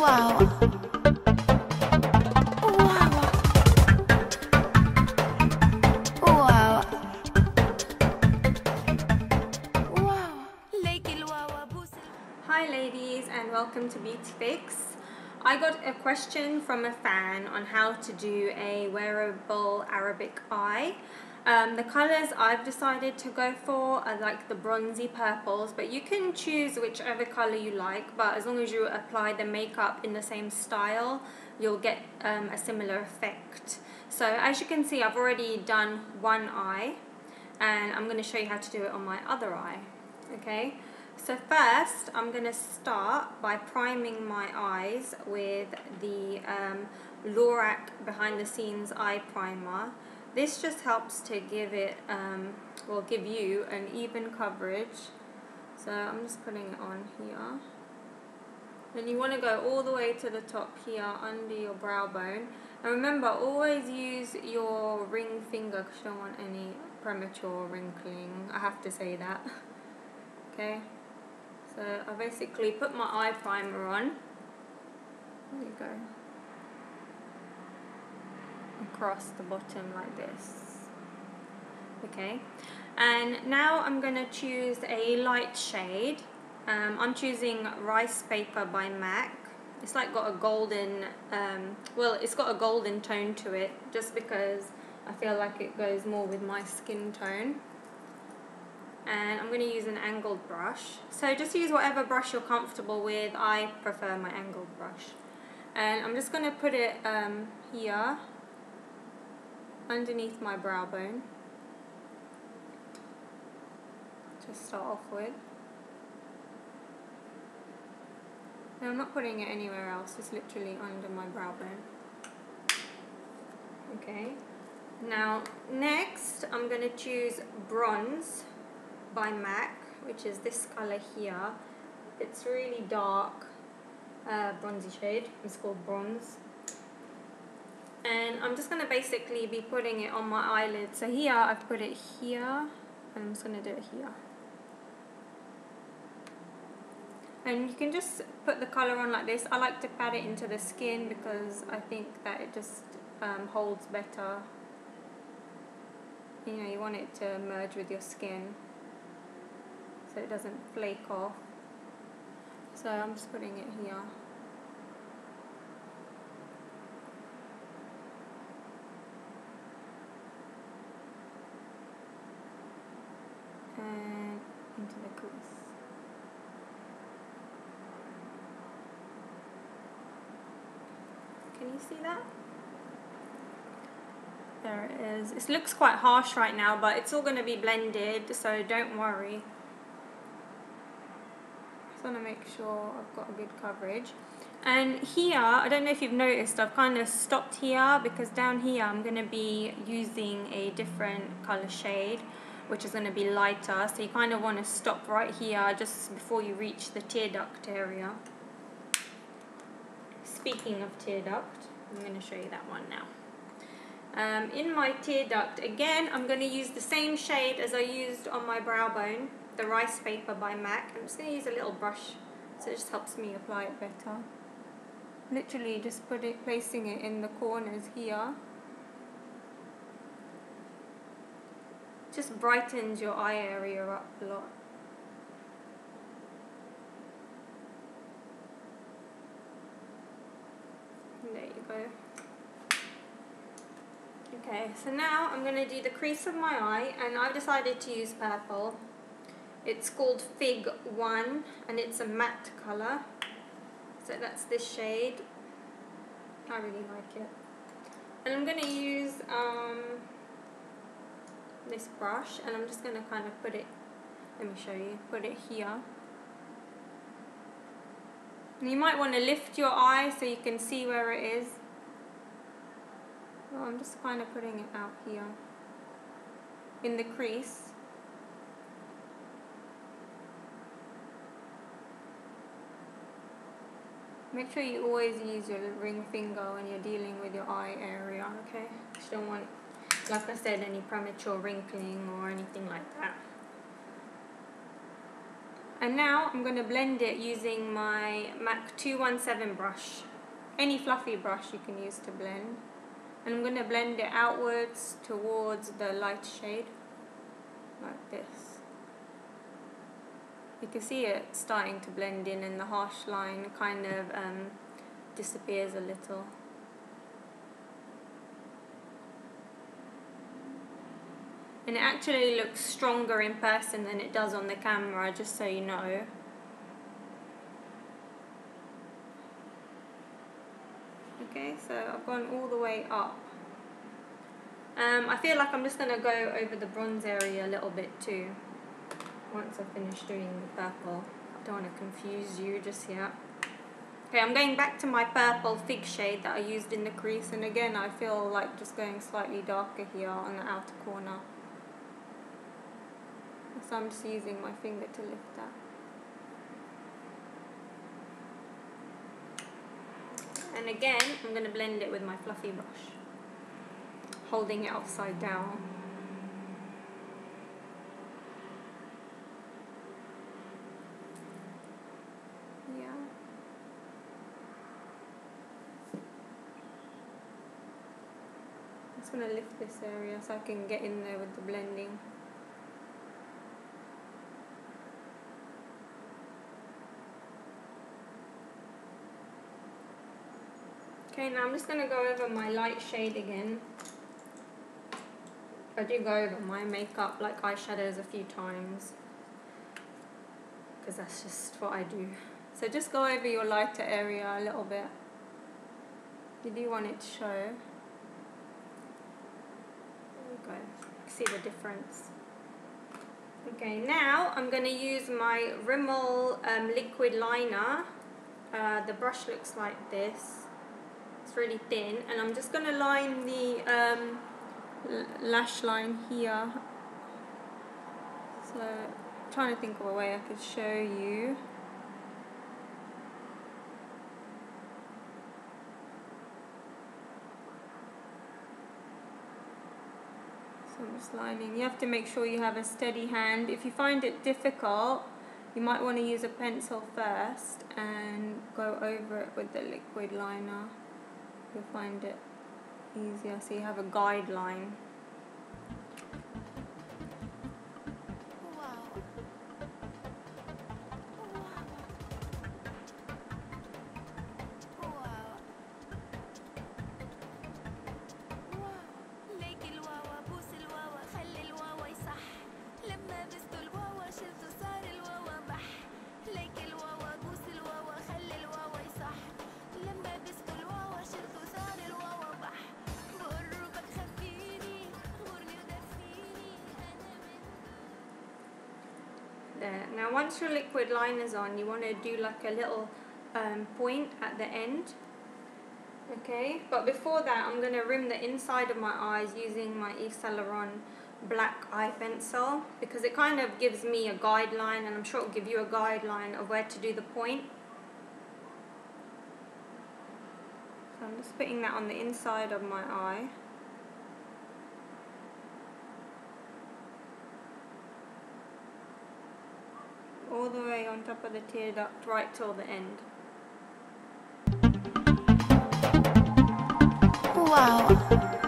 Wow. Wow. Wow. Hi ladies and welcome to Beauty Fix. I got a question from a fan on how to do a wearable Arabic eye. The colours I've decided to go for are like the bronzy purples, but you can choose whichever colour you like, but as long as you apply the makeup in the same style, you'll get a similar effect. So as you can see, I've already done one eye and I'm going to show you how to do it on my other eye. Okay, so first I'm going to start by priming my eyes with the Lorac Behind the Scenes Eye Primer. This just helps to give it, give you an even coverage. So I'm just putting it on here. Then you want to go all the way to the top here under your brow bone. And remember, always use your ring finger because you don't want any premature wrinkling. I have to say that. Okay. So I basically put my eye primer on. There you go. Across the bottom like this. Okay. And now I'm going to choose a light shade. I'm choosing Rice Paper by MAC. It's like got a golden, it's got a golden tone to it just because I feel like it goes more with my skin tone. And I'm going to use an angled brush. So just use whatever brush you're comfortable with. I prefer my angled brush. And I'm just going to put it here underneath my brow bone. Just start off with. No, I'm not putting it anywhere else, it's literally under my brow bone. Okay. Now, next I'm going to choose Bronze by MAC, which is this colour here. It's really dark, bronzy shade. It's called Bronze. And I'm just going to basically be putting it on my eyelid. So here, I've put it here, and I'm just going to do it here. And you can just put the colour on like this. I like to pat it into the skin because I think that it just holds better. You know, you want it to merge with your skin so it doesn't flake off. So I'm just putting it here. And into the crease. Can you see that? There it is. It looks quite harsh right now, but it's all going to be blended, so don't worry. Just want to make sure I've got a good coverage. And here, I don't know if you've noticed, I've kind of stopped here because down here I'm going to be using a different colour shade, which is going to be lighter. So you kind of want to stop right here just before you reach the tear duct area. Speaking of tear duct, I'm going to show you that one now. In my tear duct, again, I'm going to use the same shade as I used on my brow bone, the Rice Paper by MAC. I'm just going to use a little brush so it just helps me apply it better. Literally just placing it in the corners here. Just brightens your eye area up a lot. There you go. Okay, so now I'm going to do the crease of my eye, and I've decided to use purple. It's called Fig 1 and it's a matte colour. So that's this shade. I really like it. And I'm going to use this brush, and I'm just going to kind of put it, let me show you, put it here. And you might want to lift your eye so you can see where it is. Well, I'm just kind of putting it out here in the crease. Make sure you always use your ring finger when you're dealing with your eye area, okay? You don't want, like I said, any premature wrinkling or anything like that. And now I'm going to blend it using my MAC 217 brush. Any fluffy brush you can use to blend. And I'm going to blend it outwards towards the light shade, like this. You can see it starting to blend in and the harsh line kind of disappears a little. And it actually looks stronger in person than it does on the camera, just so you know. Okay, so I've gone all the way up. I feel like I'm just going to go over the bronze area a little bit too, once I finish doing the purple. I don't want to confuse you just yet. Okay, I'm going back to my purple fig shade that I used in the crease, and again I feel like just going slightly darker here on the outer corner. So I'm just using my finger to lift that. And again, I'm going to blend it with my fluffy brush, holding it upside down. Yeah. I'm just going to lift this area so I can get in there with the blending. Okay, now I'm just going to go over my light shade again. I do go over my makeup like eyeshadows a few times, because that's just what I do. So just go over your lighter area a little bit. You do want it to show. There we go. See the difference. Okay, now I'm going to use my Rimmel liquid liner. The brush looks like this. It's really thin, and I'm just going to line the lash line here. So I'm trying to think of a way I could show you. So I'm just lining. You have to make sure you have a steady hand. If you find it difficult, you might want to use a pencil first and go over it with the liquid liner. You'll find it easier, so you have a guideline. There. Now once your liquid liner's on, you want to do like a little point at the end. Okay, but before that I'm going to rim the inside of my eyes using my Yves Saint Laurent black eye pencil, because it kind of gives me a guideline, and I'm sure it'll give you a guideline of where to do the point. So I'm just putting that on the inside of my eye. All the way on top of the tear duct, right till the end. Wow.